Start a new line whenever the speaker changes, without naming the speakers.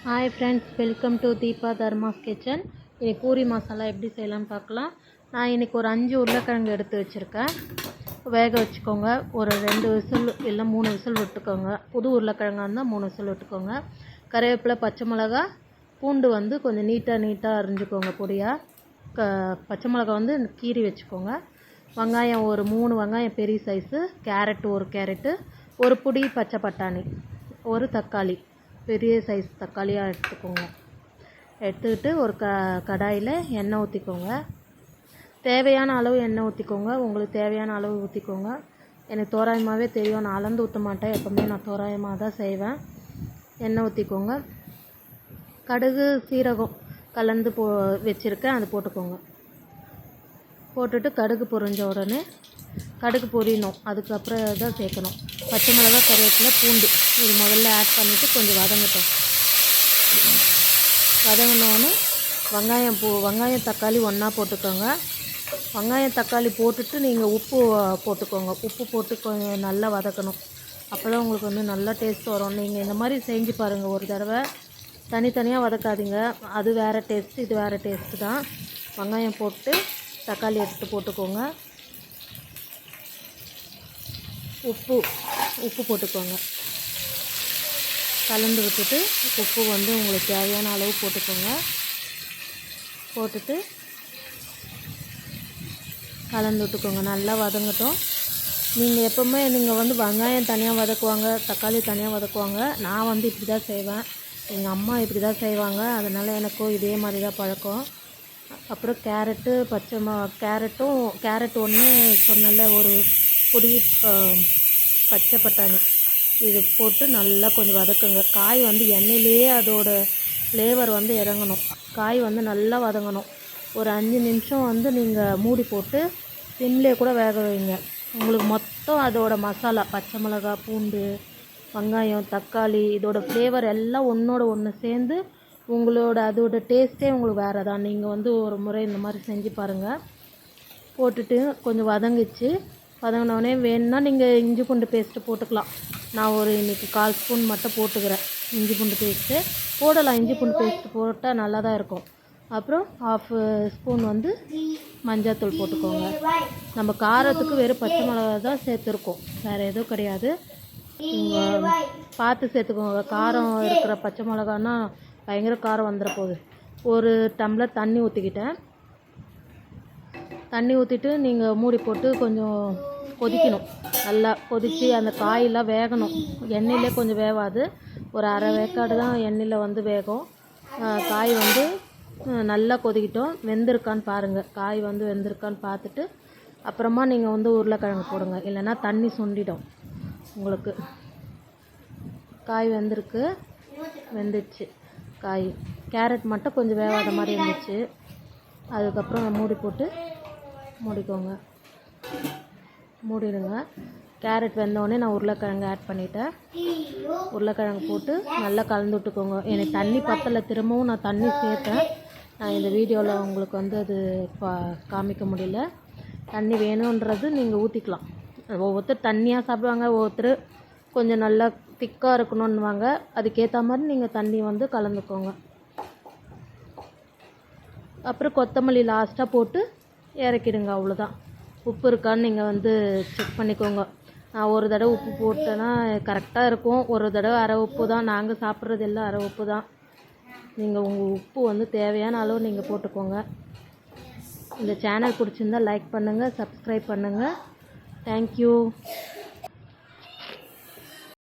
Hi friends, welcome to Deepa Dharma's kitchen. இன்றைக்கி பூரி மசாலா எப்படி செய்யலான்னு பார்க்கலாம். நான் இன்றைக்கி ஒரு 5 உருளைக்கிழங்கு எடுத்து வச்சுருக்கேன். வேக வச்சுக்கோங்க. ஒரு 2 விசில் இல்லை 3 விசில் விட்டுக்கோங்க. புது உருளைக்கிழங்காக இருந்தால் 3 விசில் விட்டுக்கோங்க. கருவேப்பிலை, பச்சை மிளகா, பூண்டு வந்து கொஞ்சம் நீட்டாக அரிஞ்சுக்கோங்க பொடியாக. பச்சை மிளகா வந்து கீறி வச்சுக்கோங்க. வெங்காயம் ஒரு 3 வெங்காயம் பெரிய சைஸு, கேரட் ஒரு கேரட்டு, ஒரு புடி பச்சை பட்டாணி, ஒரு தக்காளி பெரிய சைஸ் தக்காளியாக எடுத்துக்கோங்க. எடுத்துக்கிட்டு ஒரு கடாயில் எண்ணெய் ஊற்றிக்கோங்க. தேவையான அளவு எண்ணெய் ஊற்றிக்கோங்க. உங்களுக்கு தேவையான அளவு ஊற்றிக்கோங்க. எனக்கு தோராயமாகவே தெரியும், நான் அளந்து ஊற்ற மாட்டேன். எப்போவுமே நான் தோராயமாக தான் செய்வேன். எண்ணெய் ஊற்றிக்கோங்க. கடுகு சீரகம் கலந்து வச்சுருக்கேன், அது போட்டுக்கோங்க. போட்டுட்டு கடுகு பொரிஞ்ச உடனே கடுகு பொரியணும், அதுக்கப்புறம் தான் சேர்க்கணும். பச்சை மிளகா, கருவேப்பிலை, பூண்டு இது முதல்ல ஆட் பண்ணிவிட்டு கொஞ்சம் வதங்கட்டும். வதங்கினோடனே வெங்காயம் தக்காளி ஒன்றா போட்டுக்கோங்க. வெங்காயம் தக்காளி போட்டுட்டு நீங்கள் உப்பு போட்டுக்கோங்க. உப்பு போட்டு கொஞ்சம் நல்லா வதக்கணும். அப்போ தான் உங்களுக்கு வந்து நல்லா டேஸ்ட் வரும். நீங்கள் இந்த மாதிரி செஞ்சு பாருங்கள் ஒரு தடவை. தனித்தனியாக வதக்காதீங்க, அது வேறு டேஸ்ட்டு, இது வேறு டேஸ்ட்டு தான். வெங்காயம் போட்டு தக்காளி எடுத்து போட்டுக்கோங்க. உப்பு போட்டுக்கோங்க. கலந்து விட்டுட்டு உப்பு வந்து உங்களுக்கு தேவையான அளவு போட்டுக்கோங்க. போட்டுட்டு கலந்து விட்டுக்கோங்க. நல்லா வதங்கட்டும். நீங்கள் எப்போவுமே வந்து வெங்காயம் தனியாக வதக்குவாங்க, தக்காளி தனியாக வதக்குவாங்க. நான் வந்து இப்படி தான் செய்வேன். எங்கள் அம்மா இப்படி தான் செய்வாங்க. அதனால் எனக்கும் இதே மாதிரி தான் பழக்கம். அப்புறம் கேரட் ஒன்று சொன்னல, ஒரு பொடி பச்சை பட்டாணி இது போட்டு நல்லா கொஞ்சம் வதக்குங்க. காய் வந்து எண்ணெயிலேயே அதோட ஃப்ளேவர் வந்து இறங்கணும். காய் வந்து நல்லா வதங்கணும். ஒரு 5 நிமிஷம் வந்து நீங்கள் மூடி போட்டு சிம்லேயே கூட வேக வைங்க. உங்களுக்கு மொத்தம் அதோட மசாலா, பச்சை மிளகா, பூண்டு, வெங்காயம், தக்காளி இதோட ஃப்ளேவர் எல்லாம் ஒன்றோட ஒன்று சேர்ந்து அதோட டேஸ்ட்டே உங்களுக்கு வேறு தான். நீங்கள் வந்து ஒரு முறை இந்த மாதிரி செஞ்சு பாருங்கள். போட்டுட்டு கொஞ்சம் வதங்கினோடனே வேணும்னா நீங்கள் இஞ்சி பூண்டு பேஸ்ட்டு போட்டுக்கலாம். நான் இன்றைக்கி 1/4 ஸ்பூன் மட்டும் போட்டுக்கிறேன் இஞ்சி பூண்டு பேஸ்ட்டு. போடலாம், இஞ்சி பூண்டு பேஸ்ட்டு போட்டால் நல்லா தான் இருக்கும். அப்புறம் 1/2 ஸ்பூன் வந்து மஞ்சள்தூள் போட்டுக்கோங்க. நம்ம காரத்துக்கு வெறும் பச்சை மிளகா தான் சேர்த்துருக்கோம், வேறு எதுவும் கிடையாது. நீங்கள் பார்த்து சேர்த்துக்கோங்க. காரம் இருக்கிற பச்சை மிளகான்னா பயங்கர காரம் வந்துட போகுது. ஒரு டம்ளர் தண்ணி ஊற்றிக்கிட்டேன். தண்ணி ஊற்றிட்டு நீங்கள் மூடி போட்டு கொஞ்சம் கொதிக்கணும். நல்லா கொதித்து அந்த காயெல்லாம் வேகணும். எண்ணெயிலே கொஞ்சம் வேகாது, ஒரு அரை வேக்காடு தான் எண்ணெயில் வந்து வேகும். காய் வந்து நல்லா கொதிக்கிட்டோம். வெந்திருக்கான்னு பாருங்கள். காய் வந்து வெந்திருக்கான்னு பார்த்துட்டு அப்புறமா நீங்கள் வந்து உருளைக்கிழங்கு போடுங்க, இல்லைன்னா தண்ணி சுண்டிடும் உங்களுக்கு. காய் வெந்துடுச்சு. கேரட் மட்டும் கொஞ்சம் வேகாத மாதிரி இருந்துச்சு. அதுக்கப்புறம் மூடி போட்டு மூடிடுங்க. கேரட் வெந்தோடனே நான் உருளைக்கிழங்கு ஆட் பண்ணிட்டேன். உருளைக்கிழங்கு போட்டு நல்லா கலந்து விட்டுக்கோங்க. எனக்கு தண்ணி பத்தலை, திரும்பவும் நான் தண்ணி சேர்த்தேன். நான் இந்த வீடியோவில் உங்களுக்கு வந்து அது காமிக்க முடியல. தண்ணி வேணுன்றது நீங்கள் ஊற்றிக்கலாம். ஒவ்வொருத்தர் தண்ணியாக சாப்பிடுவாங்க, ஒவ்வொருத்தர் கொஞ்சம் நல்லா திக்காக இருக்கணுன்னுவாங்க. அதுக்கேற்ற மாதிரி நீங்கள் தண்ணி வந்து கலந்துக்கோங்க. அப்புறம் கொத்தமல்லி லாஸ்ட்டாக போட்டு இறக்கிடுங்க. அவ்வளோதான். உப்பு இருக்கான்னு நீங்கள் வந்து செக் பண்ணிக்கோங்க. நான் ஒரு தடவை உப்பு போட்டேன்னா கரெக்டாக இருக்கும், ஒரு தடவை அரை உப்பு தான். நாங்கள் சாப்பிட்றது எல்லாம் அரை உப்பு தான். நீங்கள் உங்கள் உப்பு வந்து தேவையான அளவு நீங்கள் போட்டுக்கோங்க. இந்த சேனல் பிடிச்சிருந்தால் லைக் பண்ணுங்கள், சப்ஸ்கிரைப் பண்ணுங்கள். தேங்க்யூ.